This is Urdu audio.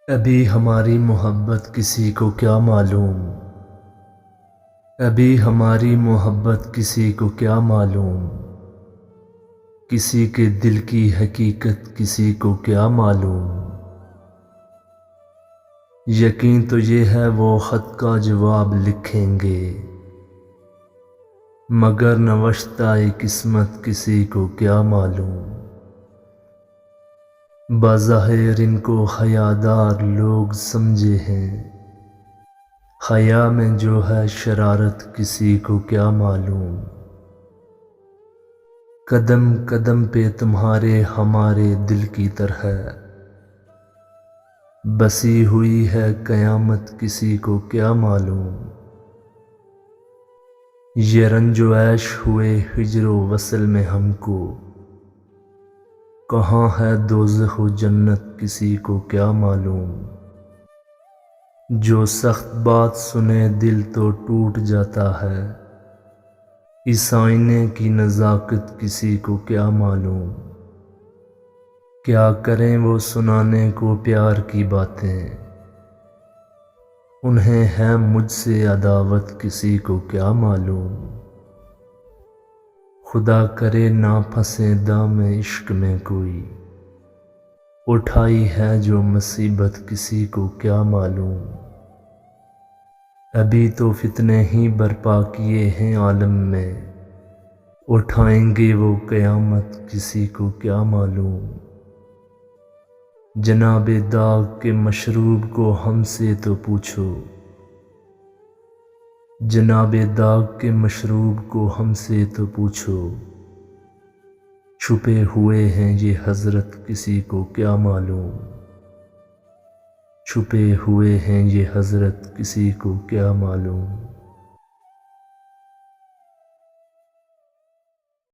ابھی ہماری محبت کسی کو کیا معلوم، ابھی ہماری محبت کسی کو کیا معلوم، کسی کے دل کی حقیقت کسی کو کیا معلوم۔ یقین تو یہ ہے وہ خط کا جواب لکھیں گے، مگر نوشتہ قسمت کسی کو کیا معلوم۔ بظاہر ان کو حیادار لوگ سمجھے ہیں، حیا میں جو ہے شرارت کسی کو کیا معلوم۔ قدم قدم پہ تمہارے ہمارے دل کی طرح بسی ہوئی ہے قیامت کسی کو کیا معلوم۔ یہ رنج و عیش ہوئے ہجر و وصل میں ہم کو، کہاں ہے دوزخ و جنت کسی کو کیا معلوم۔ جو سخت بات سنے دل تو ٹوٹ جاتا ہے، اس آئینے کی نزاکت کسی کو کیا معلوم۔ کیا کریں وہ سنانے کو پیار کی باتیں، انہیں ہے مجھ سے عداوت کسی کو کیا معلوم۔ خدا کرے نہ پھنسے دام عشق میں کوئی، اٹھائی ہے جو مصیبت کسی کو کیا معلوم۔ ابھی تو فتنے ہی برپا کیے ہیں عالم میں، اٹھائیں گے وہ قیامت کسی کو کیا معلوم۔ جناب داغ کے مشروب کو ہم سے تو پوچھو، جناب داغ کے مشروب کو ہم سے تو پوچھو، چھپے ہوئے ہیں یہ حضرت کسی کو کیا معلوم۔ چھپے ہوئے ہیں یہ حضرت کسی کو کیا معلوم۔